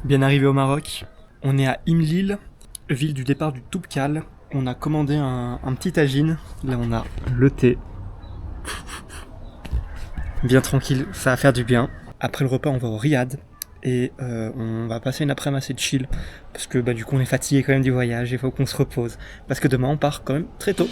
Bien arrivé au Maroc, on est à Imlil, ville du départ du Toubkal. On a commandé un petit tagine, là on a le thé. Bien tranquille, ça va faire du bien. Après le repas on va au Riad et on va passer une après-midi assez chill parce que du coup on est fatigué quand même du voyage, il faut qu'on se repose. Parce que demain on part quand même très tôt.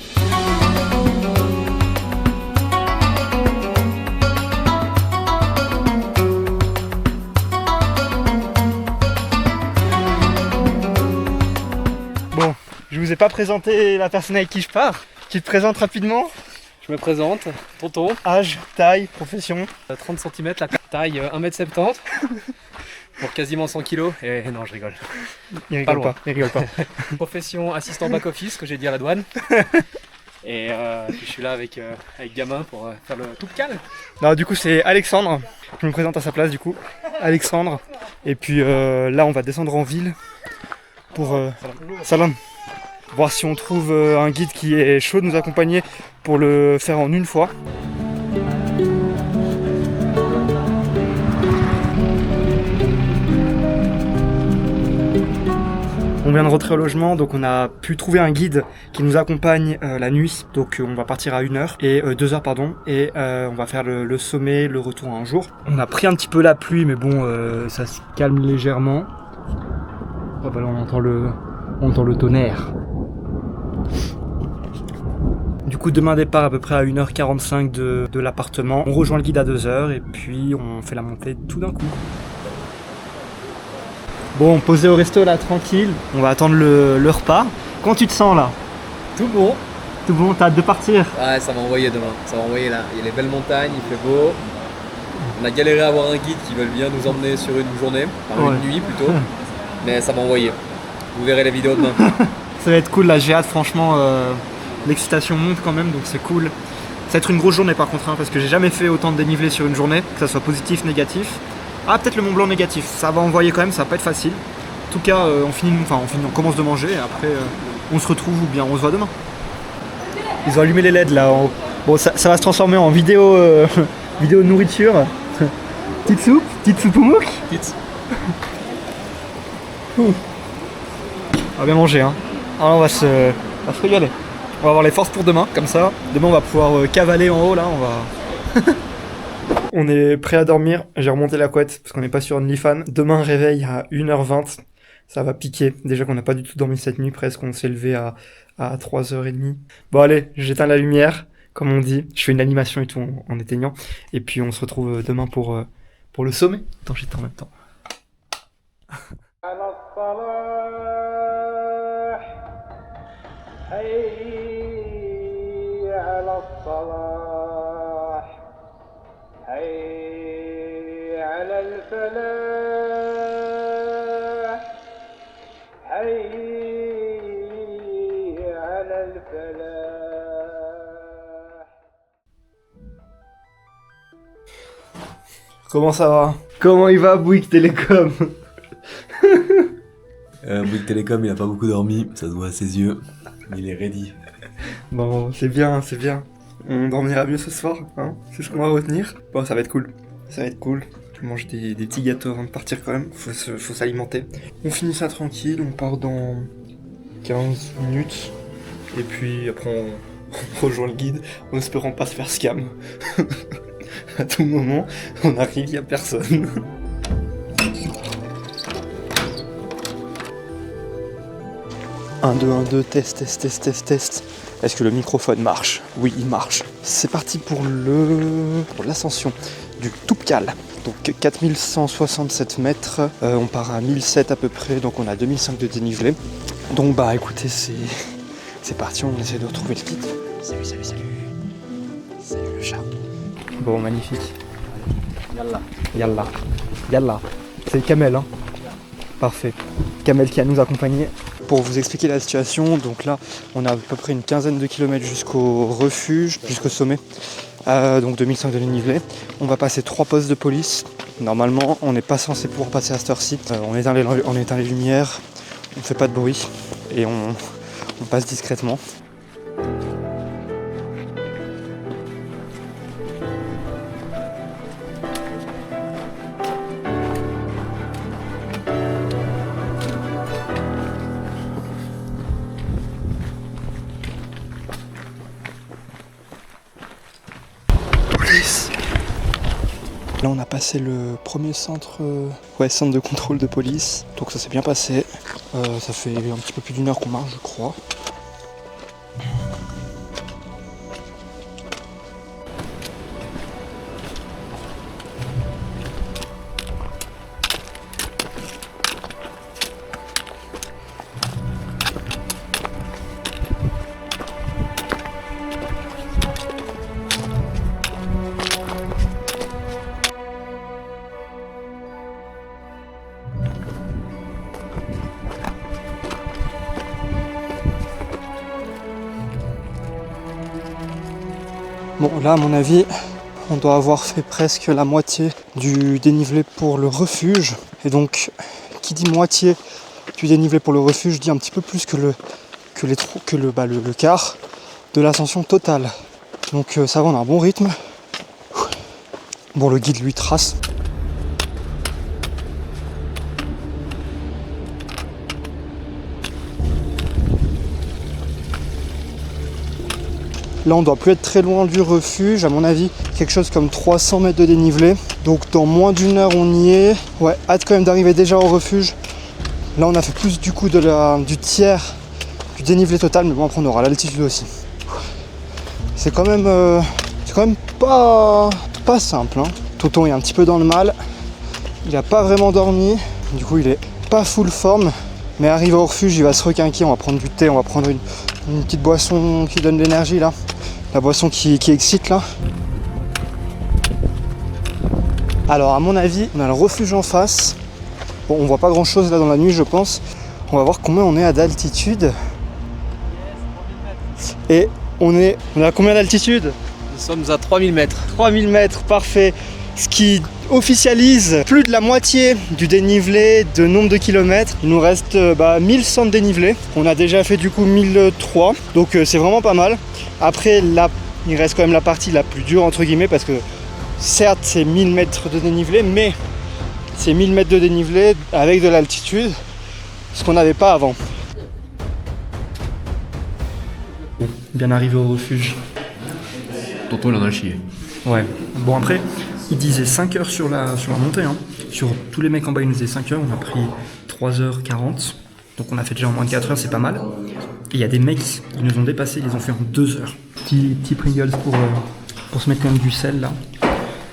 Bon, je vous ai pas présenté la personne avec qui je pars. Tu te présentes rapidement? Je me présente, tonton, Âge, taille, profession. 30 cm, la taille 1m70 pour quasiment 100 kg. Et non, je rigole. Il rigole pas, il rigole pas. Profession assistant back-office que j'ai dit à la douane. Et puis je suis là avec gamin pour faire le Toubkal. Non, du coup c'est Alexandre. Je me présente à sa place du coup. Alexandre. Et puis là on va descendre en ville pour Salam. Voir si on trouve un guide qui est chaud de nous accompagner pour le faire en une fois. On vient de rentrer au logement, donc on a pu trouver un guide qui nous accompagne la nuit. Donc on va partir à 1h et 2h pardon, et on va faire le sommet, le retour un jour. On a pris un petit peu la pluie, mais bon, ça se calme légèrement. Oh, bah là, on entend le tonnerre. Du coup, demain départ à peu près à 1h45 de l'appartement. On rejoint le guide à 2h et puis on fait la montée tout d'un coup. Bon, posé au resto là, tranquille. On va attendre le repas. Comment tu te sens là? Tout bon. Tout bon, t'as hâte de partir? Ouais, ça va envoyer demain. Ça va envoyer là. Il y a les belles montagnes, il fait beau. On a galéré à avoir un guide qui veut bien nous emmener sur une journée, enfin une nuit plutôt. Mais ça va envoyer. Vous verrez les vidéos demain. Ça va être cool là, j'ai hâte franchement. L'excitation monte quand même, donc c'est cool. Ça va être une grosse journée par contre, parce que j'ai jamais fait autant de dénivelé sur une journée, que ça soit positif, négatif. Ah, peut-être le Mont Blanc négatif, ça va envoyer quand même, ça va pas être facile. En tout cas, on commence de manger et après on se retrouve ou bien on se voit demain. Ils ont allumé les LED là. Bon, ça va se transformer en vidéo, vidéo de nourriture. Petite soupe au mouk. On va bien manger, hein. Alors on va se régaler. On va avoir les forces pour demain, comme ça. Demain on va pouvoir cavaler en haut là, on va... On est prêt à dormir, j'ai remonté la couette parce qu'on n'est pas sur OnlyFans. Demain réveil à 1h20, ça va piquer. Déjà qu'on n'a pas du tout dormi cette nuit presque, on s'est levé à 3h30. Bon allez, j'éteins la lumière, comme on dit. Je fais une animation et tout en éteignant. Et puis on se retrouve demain pour le sommet. Attends, j'éteins en même temps. Comment ça va? Comment il va Bouygues Télécom? Bouygues Télécom, il a pas beaucoup dormi, ça se voit à ses yeux. Il est ready. Bon, c'est bien, c'est bien. On dormira mieux ce soir, hein? C'est ce qu'on va retenir. Bon, ça va être cool. Ça va être cool. Je mange des petits gâteaux avant de partir quand même. Faut s'alimenter. On finit ça tranquille, on part dans 15 minutes. Et puis après on rejoint le guide en espérant pas se faire scam. À tout moment, on arrive, y a personne. Un, deux, test. Est-ce que le microphone marche? Oui, il marche. C'est parti pour l'ascension du Toubkal. Donc 4167 mètres, on part à 1007 à peu près, donc on a 2005 de dénivelé. Donc écoutez, c'est parti, on essaie de retrouver le guide. Salut. Salut le chat. Bon, magnifique. Yallah. C'est Kamel, hein. Parfait. Kamel qui a nous accompagner. Pour vous expliquer la situation, donc là, on a à peu près une quinzaine de kilomètres jusqu'au refuge, jusqu'au sommet. Donc 2005 de dénivelé. On va passer 3 postes de police. Normalement, on n'est pas censé pouvoir passer à cette heure-ci. On éteint les lumières, on fait pas de bruit et on passe discrètement. Là on a passé le premier centre de contrôle de police, donc ça s'est bien passé. Ça fait un petit peu plus d'1 heure qu'on marche je crois. Bon là à mon avis on doit avoir fait presque la moitié du dénivelé pour le refuge. Et donc qui dit moitié du dénivelé pour le refuge dit un petit peu plus que le quart de l'ascension totale. Donc ça va, on a un bon rythme. Bon le guide lui trace. Là on doit plus être très loin du refuge, à mon avis quelque chose comme 300 mètres de dénivelé. Donc dans moins d'1 heure on y est. Ouais, hâte quand même d'arriver déjà au refuge. Là on a fait plus du coup du tiers du dénivelé total, mais bon après on aura l'altitude aussi. C'est quand même pas simple. Hein. Tonton est un petit peu dans le mal. Il a pas vraiment dormi. Du coup il est pas full forme. Mais arrivé au refuge il va se requinquer. On va prendre du thé, on va prendre une petite boisson qui donne de l'énergie là. La boisson qui excite là. Alors à mon avis, on a le refuge en face. Bon, on voit pas grand chose là dans la nuit je pense. On va voir combien on est à d'altitude. Et on est à combien d'altitude? Nous sommes à 3000 mètres. 3000 mètres, parfait. Ce qui officialise plus de la moitié du dénivelé de nombre de kilomètres. Il nous reste 1100 de dénivelé. On a déjà fait du coup 1003. Donc c'est vraiment pas mal. Après là, il reste quand même la partie la plus dure entre guillemets parce que certes c'est 1000 mètres de dénivelé, mais c'est 1000 mètres de dénivelé avec de l'altitude, ce qu'on n'avait pas avant. Bon, bien arrivé au refuge. Tonton il en a chié. Ouais, bon après, il disait 5 heures sur la montée. Hein. Sur tous les mecs en bas, ils nous disaient 5 heures, on a pris 3h40. Donc on a fait déjà en moins de 4 heures, c'est pas mal. Et il y a des mecs qui nous ont dépassé, ils les ont fait en 2 heures. Petit Pringles pour se mettre quand même du sel là.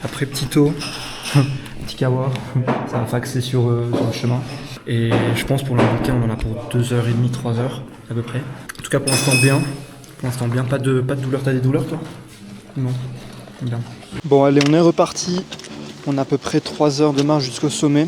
Après petit eau, petit kawa, ça va faxer sur le chemin. Et je pense pour la montée, on en a pour 2h30, 3 heures à peu près. En tout cas pour l'instant bien. Pour l'instant bien, pas de douleur. T'as des douleurs toi? Non. Bien. Bon allez, on est reparti. On a à peu près 3 heures de marche jusqu'au sommet.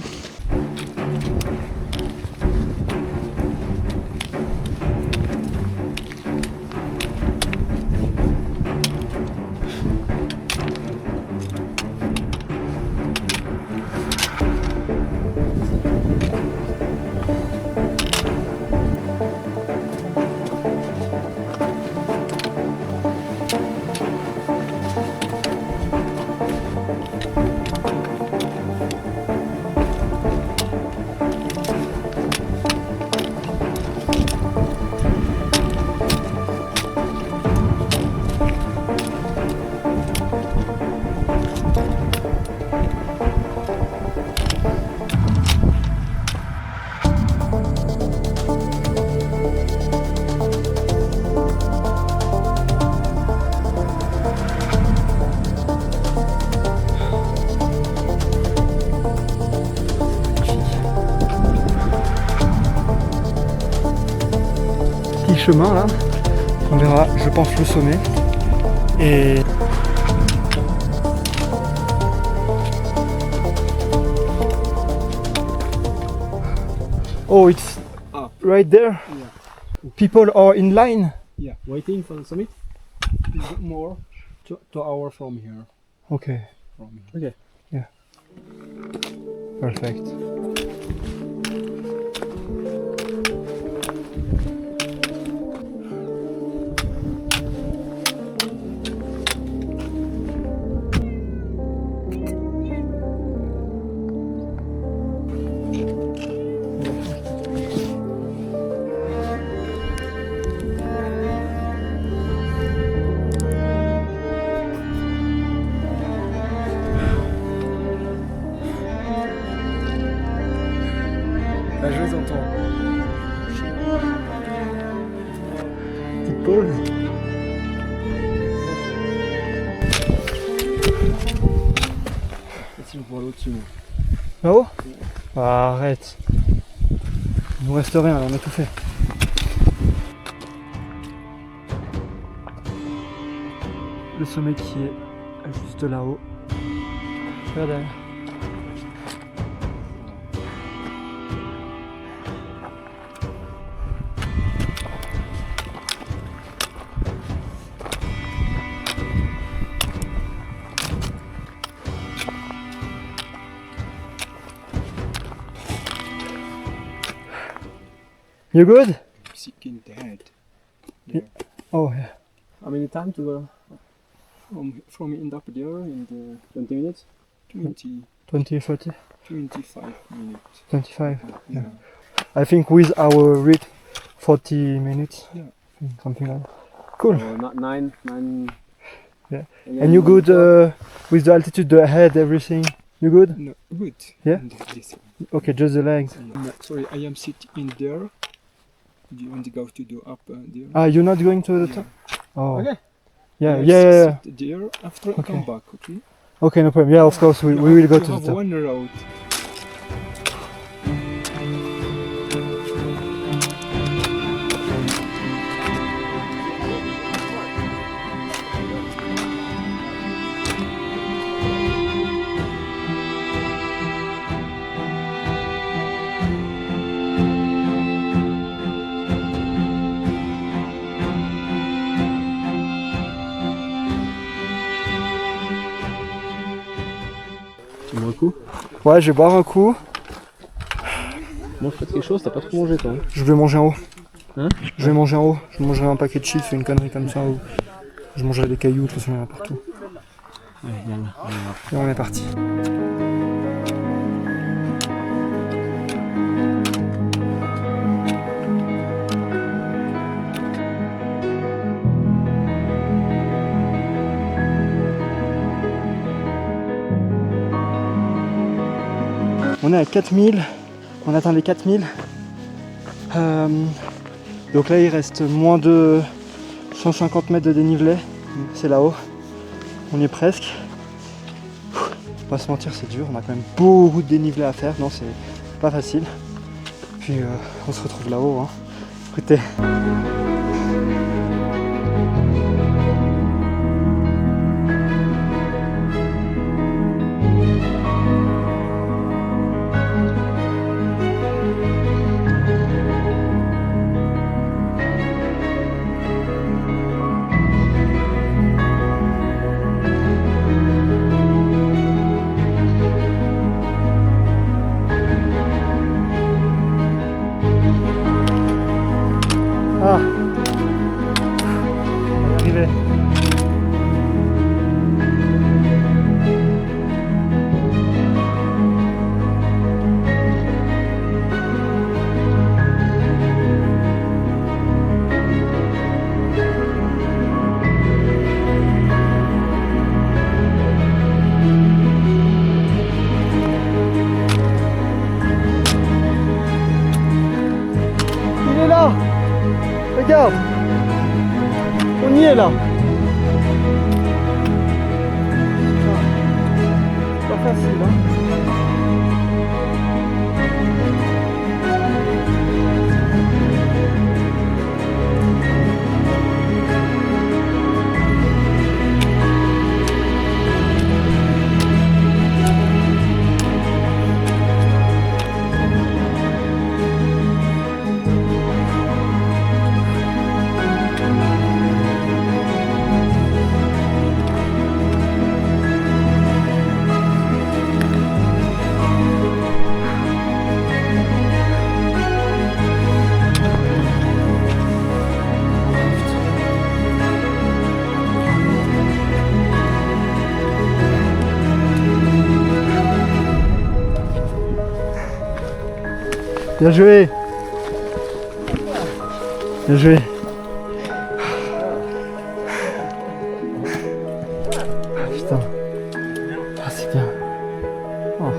Chemin là, on verra je pense le sommet et oh it's right there. Yeah. People are in line. Yeah, waiting for the summit. More 2 hours from here. Okay. From here. Okay. Yeah. Perfect. Petite pause. Si je vois l'au-dessus. Là-haut? Ah, arrête. Il nous reste rien, on a tout fait. Le sommet qui est juste là-haut. Regarde derrière. You good? Sick in the head. Oh yeah. How many times to go from end up there in the 20 minutes? 20, 20, 30, 25 minutes. 25. Yeah. I think with our rate 40 minutes. Yeah. Something like that. Cool. Not nine. Yeah. And you good with the altitude, the head, everything? You good? No, good. Yeah? And this one. Okay, just the legs. No, sorry, I am sitting in there. Do you want to go to the up there? Ah, you're not going to the top? Oh. Okay. Yeah, Yes, yeah. sit there after I Okay. come back, okay? Okay, no problem. Yeah, of course, we will go to the have top. one road. Tu bois un coup? Ouais, je vais boire un coup. Mange pas quelque chose, t'as pas trop mangé toi. Hein? Je vais manger en haut. Hein? Je vais manger en haut. Je mangerai un paquet de chips, une connerie comme ça. Ou je mangerai des cailloux, de toute façon, il y en a partout. Ouais, yalla. Et on est parti. On est à 4000, on atteint les 4000. Donc là il reste moins de 150 mètres de dénivelé, c'est là-haut, on y est presque. On va pas se mentir, c'est dur, on a quand même beaucoup de dénivelé à faire, non c'est pas facile. Puis on se retrouve là-haut, hein. Écoutez. Ah, on est arrivé. Il est là. Regarde, on y est là. C'est pas facile, hein. Bien joué. Bien joué. Ah putain. Ah c'est bien. Oh.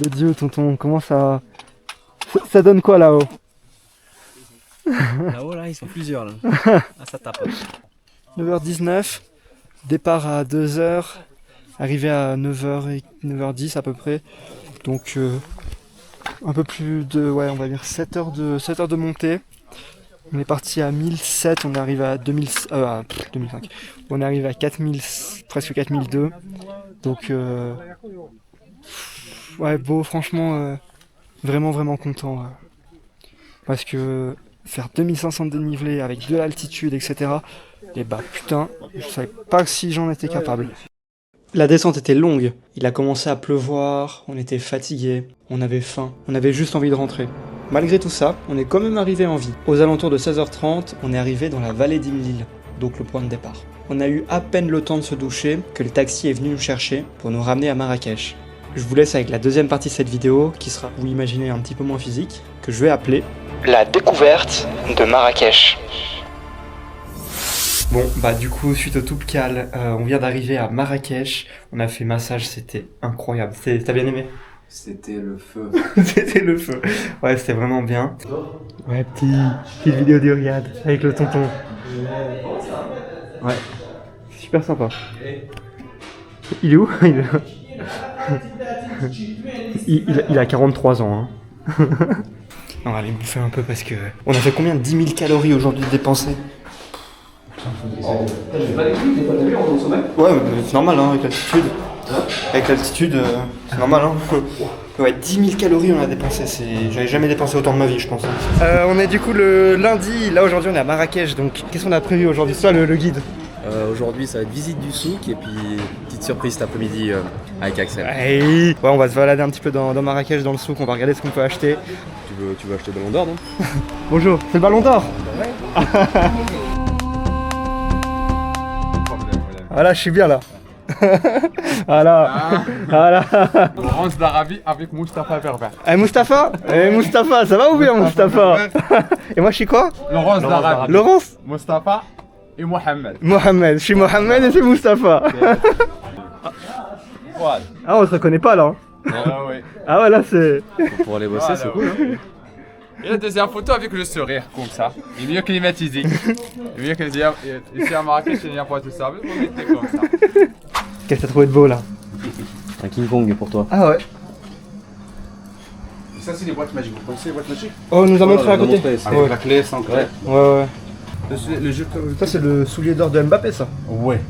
Le dieu, tonton, comment ça... Ça donne quoi là-haut? Là-haut, là, ils sont plusieurs là. Ah, ça tape. 9h19, départ à 2h, arrivé à 9h et 9h10 à peu près. Donc un peu plus de, ouais, on va dire 7 heures de montée. On est parti à 1007, on est arrivé à 2005. On est arrivé à 4000, presque 4002. Donc ouais, beau, franchement, vraiment content. Parce que faire 2500 de dénivelé avec de l'altitude, etc. Et bah putain, je savais pas si j'en étais capable. La descente était longue, il a commencé à pleuvoir, on était fatigué, on avait faim, on avait juste envie de rentrer. Malgré tout ça, on est quand même arrivé en vie. Aux alentours de 16h30, on est arrivé dans la vallée d'Imlil, donc le point de départ. On a eu à peine le temps de se doucher que le taxi est venu nous chercher pour nous ramener à Marrakech. Je vous laisse avec la deuxième partie de cette vidéo, qui sera, vous imaginez, un petit peu moins physique, que je vais appeler la découverte de Marrakech. Bon, bah du coup, suite au Toubkal, on vient d'arriver à Marrakech. On a fait massage, c'était incroyable. T'as bien aimé? C'était le feu. C'était le feu. Ouais, c'était vraiment bien. Ouais, petite vidéo du Riyad avec le tonton. Ouais, super sympa. Il est où? Il a 43 ans. Hein. On va aller bouffer un peu parce que... On a fait combien de 10 000 calories aujourd'hui dépensées? Ouais, mais c'est normal hein, avec l'altitude. Avec l'altitude, c'est normal hein. Ouais, 10 000 calories on a dépensé, j'avais jamais dépensé autant de ma vie je pense. On est du coup le lundi, là aujourd'hui on est à Marrakech, donc qu'est-ce qu'on a prévu aujourd'hui? C'est toi le guide? Aujourd'hui, ça va être visite du souk et puis petite surprise cet après-midi avec Axel. Ouais, on va se balader un petit peu dans Marrakech, dans le souk, on va regarder ce qu'on peut acheter. Tu veux acheter le ballon d'or, non? Bonjour, c'est le ballon d'or? Ouais. Voilà, je suis bien là. Voilà. Voilà. Laurence d'Arabie avec Mustapha Berber. Mustapha, ça va ou bien Mustapha? Et moi je suis quoi? Laurence d'Arabie. Laurence? Mustapha et Mohamed. Mohamed, je suis Mohamed et c'est Mustapha. Voilà. Ah on se reconnaît pas là. Ah ouais. Ah ouais là c'est... Pour aller bosser, c'est cool. Hein. Et la deuxième photo avec le sourire comme ça. Il est mieux climatisé. Il est mieux que ici à Marrakech, il n'y a pas de sable. On était comme ça. Qu'est-ce que t'as trouvé de beau là? Un King Kong pour toi. Ah ouais. Ça c'est les boîtes magiques. Vous connaissez les boîtes magiques? Oh on nous a montré à côté. Avec la clé, sans clé. Ouais. Le jeu Ça c'est le soulier d'or de Mbappé ça. Ouais.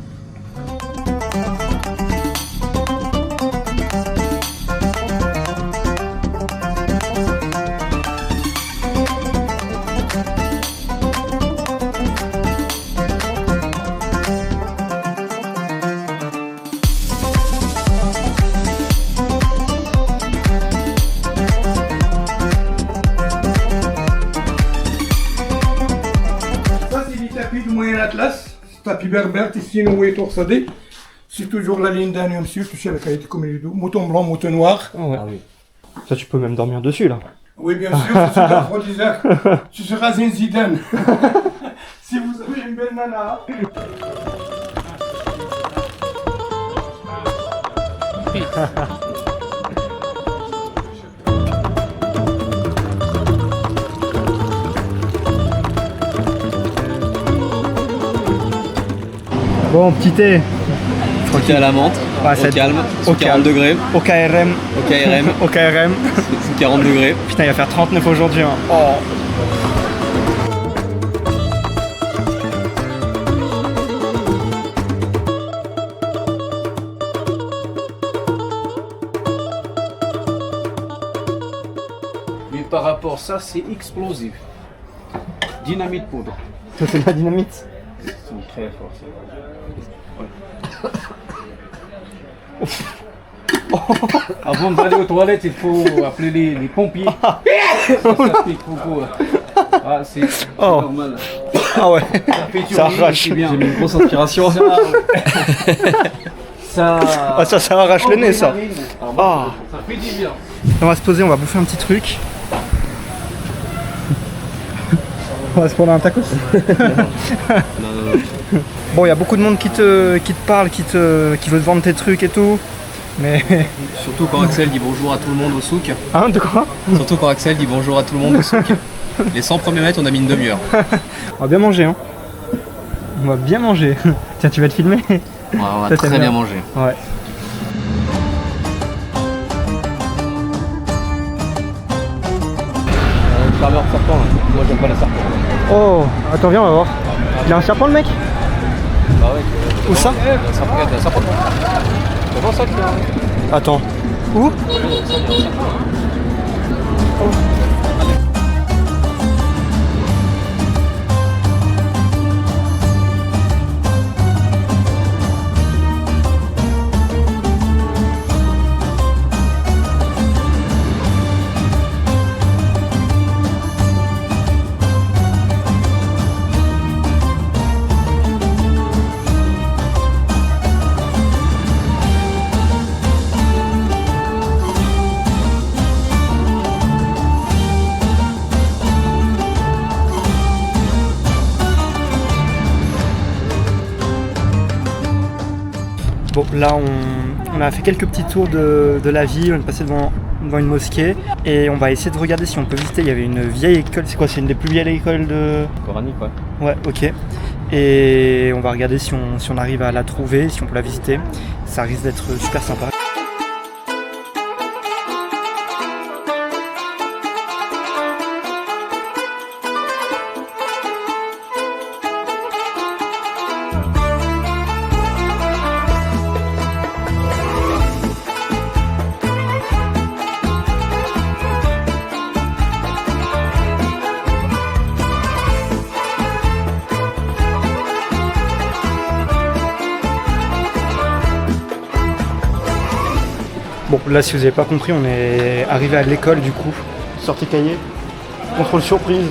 Tapis berbère, Tessino et Toursadé. C'est toujours la ligne d'un monsieur, tu sais la qualité comme il est doux. Mouton blanc, mouton noir. Ah ouais. Ça tu peux même dormir dessus là. Oui, bien sûr, c'est l'aphrodisiaque. Tu seras un Zidane. Si vous avez une belle nana. Bon, petit thé. Thé à la menthe, Ouais, au calme, au sous 40 calme. degrés, Au KRM. au KRM, Au KRM. sous 40 degrés. Putain, il va faire 39 aujourd'hui. Hein. Oh. Mais par rapport à ça, c'est explosif. Dynamite poudre. Ça c'est de la dynamite. Ils sont très forts. Avant d'aller aux toilettes, il faut appeler les pompiers. Ça pique beaucoup. Ah, c'est Oh. normal. Ah ouais. Ça arrache. J'ai bien. J'ai mis une grosse inspiration. Ça Ah ça arrache le nez ça. Ah. Ça fait du bien. On va se poser, on va bouffer un petit truc. On va se prendre un tacos. Non. Bon, il y a beaucoup de monde qui te parle, qui veut te vendre tes trucs et tout. Mais... Surtout quand Axel dit bonjour à tout le monde au souk. Hein, de quoi? Surtout quand Axel dit bonjour à tout le monde au souk. Les 100 premiers mètres, on a mis une demi-heure. On va bien manger, hein. On va bien manger. Tiens, tu vas te filmer? Ouais, on va Ça, très t'aimes bien bien. manger. Ouais. Farmer serpent là. Moi j'aime pas les serpents. Oh, attends, viens, on va voir. Il a un serpent, le mec? Bah ouais. Où ça? Il y a un serpent. Il y a un serpent. Comment ça qu'il y a? Attends. Où? Bon, là, on a fait quelques petits tours de la ville, on est passé devant une mosquée et on va essayer de regarder si on peut visiter. Il y avait une vieille école, c'est quoi? C'est une des plus vieilles écoles de... Coranique, ouais. Ouais, ok. Et on va regarder si on arrive à la trouver, si on peut la visiter. Ça risque d'être super sympa. Bon, là, si vous n'avez pas compris, on est arrivé à l'école du coup. Sortie cahier, contrôle surprise.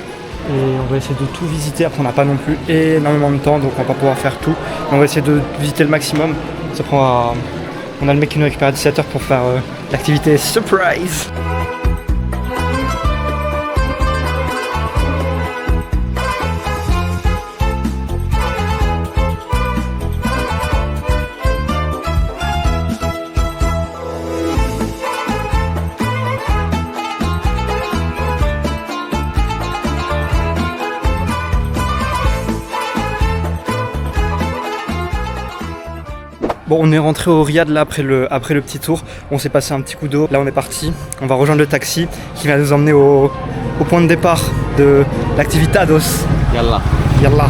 Et on va essayer de tout visiter. Après, on n'a pas non plus énormément de temps, donc on va pas pouvoir faire tout. Mais on va essayer de visiter le maximum. Ça prend on a le mec qui nous récupère à 17h pour faire l'activité surprise. Bon, on est rentré au Riad là après le petit tour. On s'est passé un petit coup d'eau. Là, on est parti. On va rejoindre le taxi qui va nous emmener au point de départ de l'activitados. Yallah. Yallah.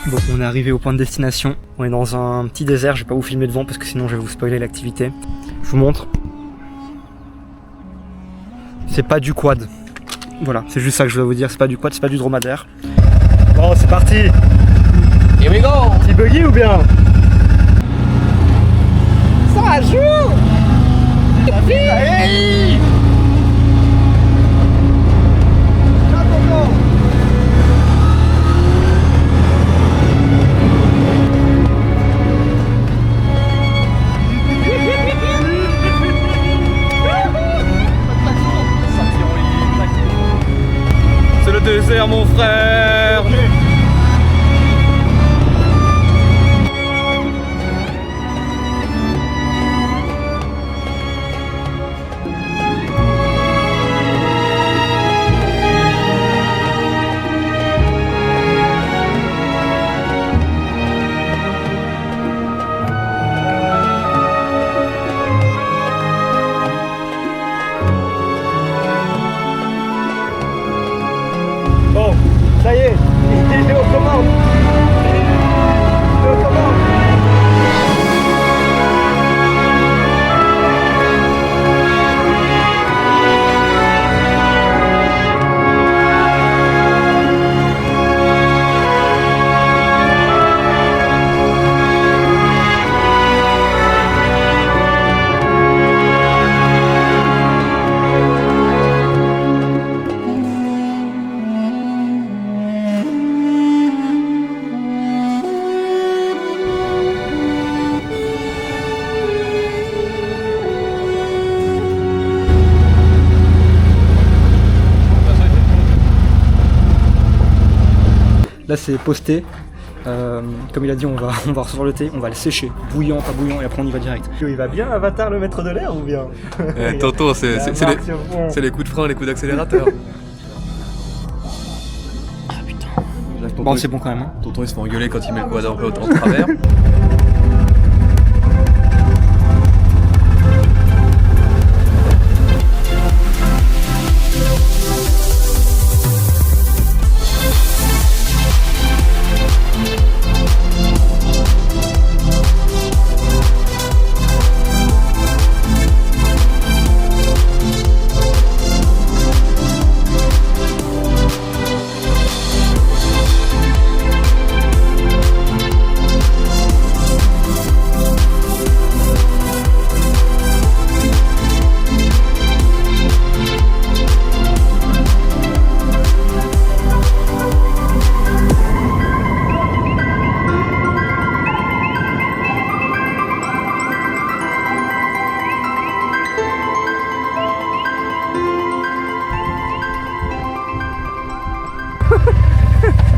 Bon, on est arrivé au point de destination. On est dans un petit désert. Je vais pas vous filmer devant parce que sinon je vais vous spoiler l'activité. Je vous montre. C'est pas du quad. Voilà, c'est juste ça que je voulais vous dire. C'est pas du quad, c'est pas du dromadaire. Bon, c'est parti. Here we go. Petit buggy ou bien? Ça joue. Hey. C'est le désert, mon frère. Là c'est posté. Comme il a dit, on va recevoir le thé, on va le sécher, bouillant, pas bouillant, et après on y va direct. Il va bien Avatar le maître de l'air ou bien? Tonton, c'est les coups de frein, les coups d'accélérateur. Ah putain. Bon c'est bon quand même. Hein. Tonton il se fait engueuler quand il met le quad un peu en travers.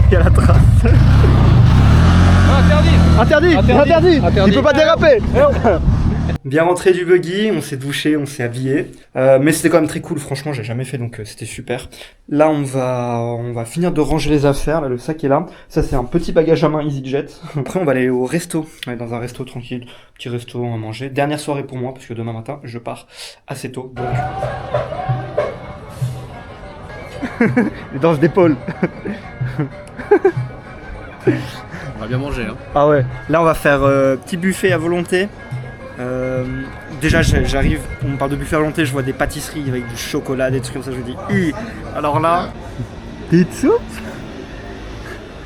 Il y a la trace. Interdit. Il peut pas déraper. Bien rentré du buggy, on s'est douché, on s'est habillé. Mais c'était quand même très cool, franchement, j'ai jamais fait donc c'était super. Là, on va finir de ranger les affaires, là le sac est là. Ça c'est un petit bagage à main EasyJet. Après on va aller au resto, ouais, dans un resto tranquille, petit resto à manger. Dernière soirée pour moi parce que demain matin je pars assez tôt. Donc les danses d'épaule. On va bien manger hein. Ah ouais, là on va faire petit buffet à volonté. Déjà j'arrive, on me parle de buffet à volonté, je vois des pâtisseries avec du chocolat, des trucs comme ça, je me dis alors là, petite soupe,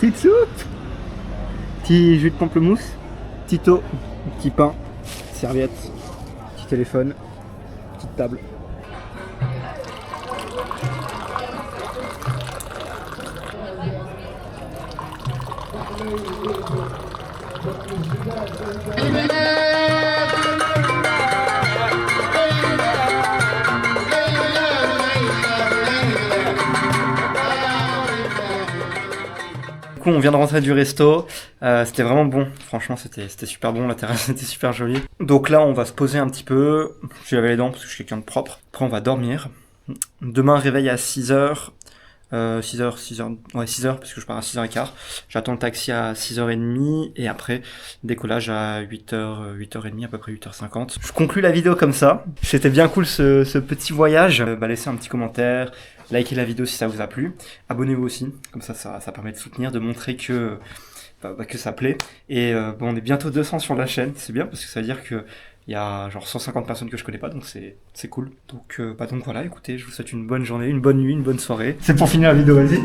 petit jus de pamplemousse, petit eau, petit pain, serviette, petit téléphone, petite table. Du coup, on vient de rentrer du resto, c'était vraiment bon, franchement c'était super bon, la terrasse était super jolie. Donc là on va se poser un petit peu, je vais laver les dents parce que je suis quelqu'un de propre. Après on va dormir, demain réveil à 6h, 6h parce que je pars à 6h15, j'attends le taxi à 6h30 et après décollage à 8h30 à peu près 8h50. Je conclue la vidéo comme ça, c'était bien cool ce petit voyage. Laissez un petit commentaire, likez la vidéo si ça vous a plu, abonnez-vous aussi, comme ça permet de soutenir, de montrer que ça plaît. Et on est bientôt 200 sur la chaîne, c'est bien parce que ça veut dire que il y a genre 150 personnes que je connais pas, donc c'est cool. Donc voilà, écoutez, je vous souhaite une bonne journée, une bonne nuit, une bonne soirée. C'est pour finir la vidéo, vas-y.